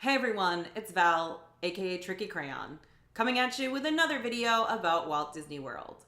Hey everyone, it's Val, aka Tricky Crayon, coming at you with another video about Walt Disney World.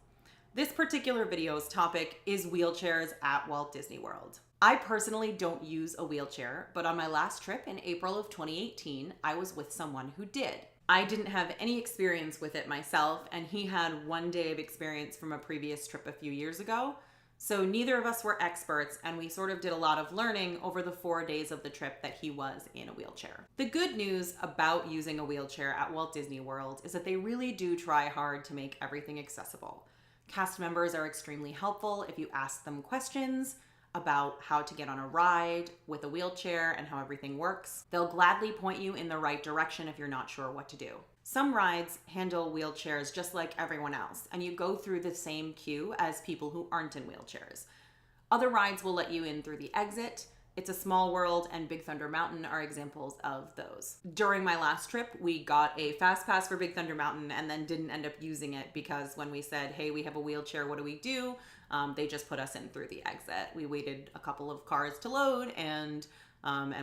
This particular video's topic is wheelchairs at Walt Disney World. I personally don't use a wheelchair, but on my last trip in April of 2018, I was with someone who did. I didn't have any experience with it myself, and he had one day of experience from a previous trip a few years ago. So neither of us were experts, and we sort of did a lot of learning over the 4 days of the trip that he was in a wheelchair. The good news about using a wheelchair at Walt Disney World is that they really do try hard to make everything accessible. Cast members are extremely helpful if you ask them questions about how to get on a ride with a wheelchair and how everything works. They'll gladly point you in the right direction if you're not sure what to do. Some rides handle wheelchairs just like everyone else, and you go through the same queue as people who aren't in wheelchairs. Other rides will let you in through the exit. It's a Small World and Big Thunder Mountain are examples of those. During my last trip, we got a FastPass for Big Thunder Mountain and then didn't end up using it because when we said, hey, we have a wheelchair, what do we do? They just put us in through the exit. We waited a couple of cars to load and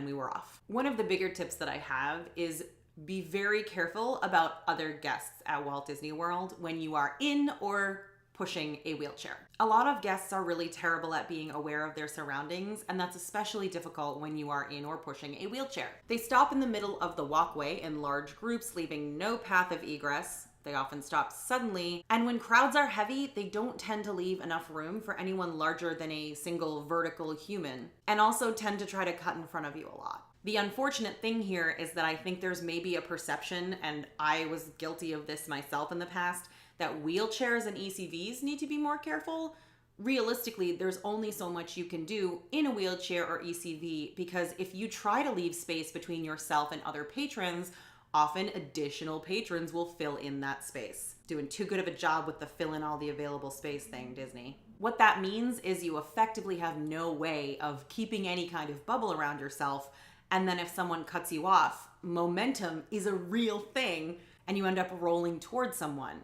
we were off. One of the bigger tips that I have is be very careful about other guests at Walt Disney World when you are in or pushing a wheelchair. A lot of guests are really terrible at being aware of their surroundings, and that's especially difficult when you are in or pushing a wheelchair. They stop in the middle of the walkway in large groups, leaving no path of egress. They often stop suddenly, and when crowds are heavy, they don't tend to leave enough room for anyone larger than a single vertical human, and also tend to try to cut in front of you a lot. The unfortunate thing here is that I think there's maybe a perception, and I was guilty of this myself in the past, that wheelchairs and ECVs need to be more careful. Realistically, there's only so much you can do in a wheelchair or ECV because if you try to leave space between yourself and other patrons, often additional patrons will fill in that space. Doing too good of a job with the fill in all the available space thing, Disney. What that means is you effectively have no way of keeping any kind of bubble around yourself, and then if someone cuts you off, momentum is a real thing and you end up rolling towards someone.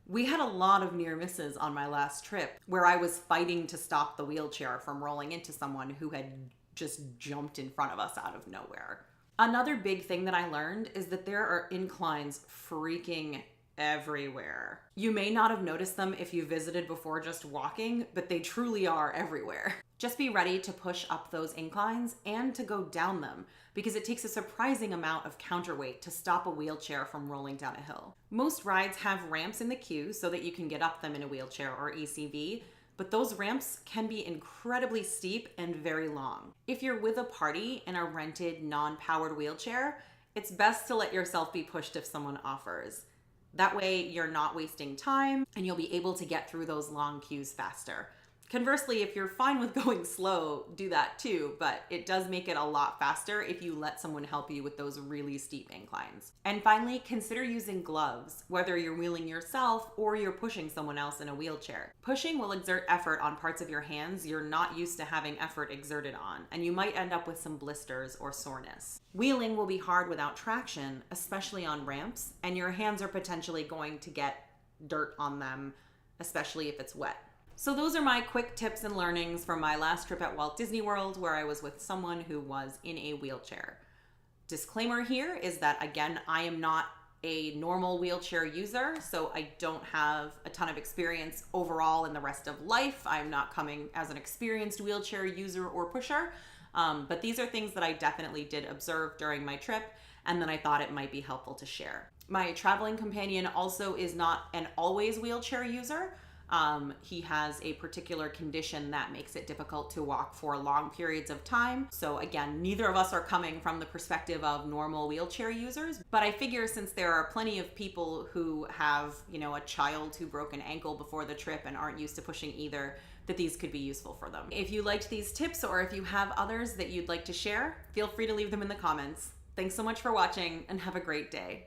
We had a lot of near misses on my last trip where I was fighting to stop the wheelchair from rolling into someone who had just jumped in front of us out of nowhere. Another big thing that I learned is that there are inclines freaking everywhere. You may not have noticed them if you visited before just walking, but they truly are everywhere. Just be ready to push up those inclines and to go down them because it takes a surprising amount of counterweight to stop a wheelchair from rolling down a hill. Most rides have ramps in the queue so that you can get up them in a wheelchair or ECV, but those ramps can be incredibly steep and very long. If you're with a party in a rented, non-powered wheelchair, it's best to let yourself be pushed if someone offers. That way you're not wasting time and you'll be able to get through those long queues faster. Conversely, if you're fine with going slow, do that too, but it does make it a lot faster if you let someone help you with those really steep inclines. And finally, consider using gloves, whether you're wheeling yourself or you're pushing someone else in a wheelchair. Pushing will exert effort on parts of your hands you're not used to having effort exerted on, and you might end up with some blisters or soreness. Wheeling will be hard without traction, especially on ramps, and your hands are potentially going to get dirt on them, especially if it's wet. So those are my quick tips and learnings from my last trip at Walt Disney World where I was with someone who was in a wheelchair. Disclaimer here is that, again, I am not a normal wheelchair user, so I don't have a ton of experience overall in the rest of life. I'm not coming as an experienced wheelchair user or pusher, but these are things that I definitely did observe during my trip and then I thought it might be helpful to share. My traveling companion also is not an always wheelchair user. He has a particular condition that makes it difficult to walk for long periods of time. So again, neither of us are coming from the perspective of normal wheelchair users, but I figure since there are plenty of people who have, a child who broke an ankle before the trip and aren't used to pushing either, that these could be useful for them. If you liked these tips or if you have others that you'd like to share, feel free to leave them in the comments. Thanks so much for watching and have a great day.